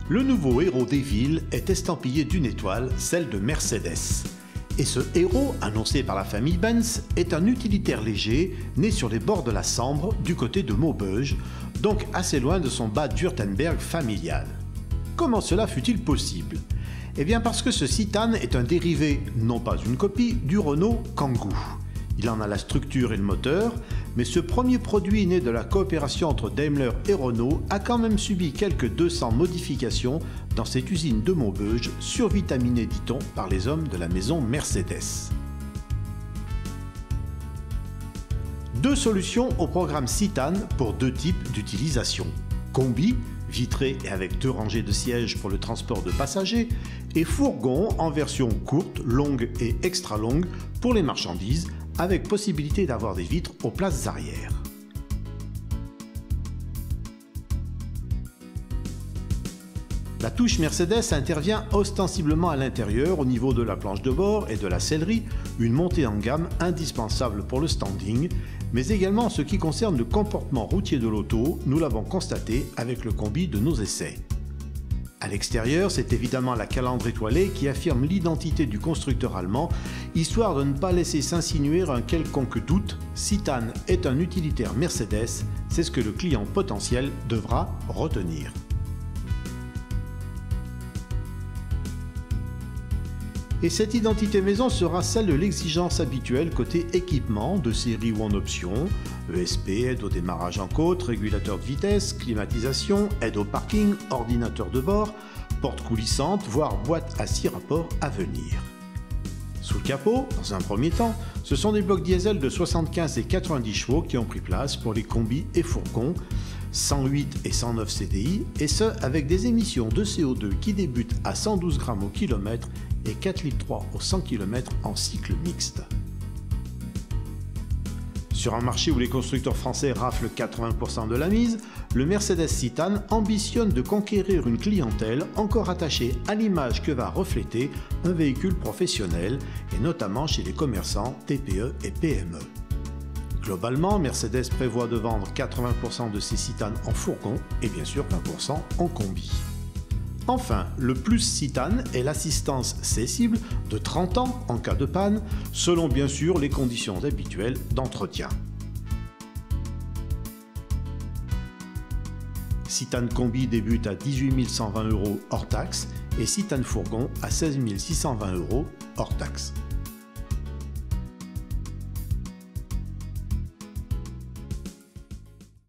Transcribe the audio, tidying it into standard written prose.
Le nouveau héros des villes est estampillé d'une étoile, celle de Mercedes. Et ce héros, annoncé par la famille Benz, est un utilitaire léger né sur les bords de la Sambre du côté de Maubeuge, donc assez loin de son Bade-Wurtemberg familial. Comment cela fut-il possible? Eh bien parce que ce Citan est un dérivé, non pas une copie, du Renault Kangoo. Il en a la structure et le moteur, mais ce premier produit né de la coopération entre Daimler et Renault a quand même subi quelques 200 modifications dans cette usine de Maubeuge, survitaminée, dit-on, par les hommes de la maison Mercedes. Deux solutions au programme Citan pour deux types d'utilisation. Combi, vitré et avec 2 rangées de sièges pour le transport de passagers, et fourgon en version courte, longue et extra longue pour les marchandises, avec possibilité d'avoir des vitres aux places arrière. La touche Mercedes intervient ostensiblement à l'intérieur au niveau de la planche de bord et de la sellerie, une montée en gamme indispensable pour le standing, mais également en ce qui concerne le comportement routier de l'auto, nous l'avons constaté avec le combi de nos essais. À l'extérieur, c'est évidemment la calandre étoilée qui affirme l'identité du constructeur allemand, histoire de ne pas laisser s'insinuer un quelconque doute, Citan est un utilitaire Mercedes, c'est ce que le client potentiel devra retenir. Et cette identité maison sera celle de l'exigence habituelle côté équipement, de série ou en option, ESP, aide au démarrage en côte, régulateur de vitesse, climatisation, aide au parking, ordinateur de bord, porte coulissante, voire boîte à 6 rapports à venir. Sous le capot, dans un premier temps, ce sont des blocs diesel de 75 et 90 chevaux qui ont pris place pour les combis et fourgons, 108 et 109 CDI, et ce avec des émissions de CO2 qui débutent à 112 grammes au kilomètre et 4,3 litres au 100 km en cycle mixte. Sur un marché où les constructeurs français raflent 80% de la mise, le Mercedes Citan ambitionne de conquérir une clientèle encore attachée à l'image que va refléter un véhicule professionnel, et notamment chez les commerçants, TPE et PME. Globalement, Mercedes prévoit de vendre 80% de ses Citan en fourgon et bien sûr 20% en combi. Enfin, le plus Citan est l'assistance cessible de 30 ans en cas de panne, selon bien sûr les conditions habituelles d'entretien. Citan Combi débute à 18 120 € hors taxe et Citan Fourgon à 16 620 € hors taxe.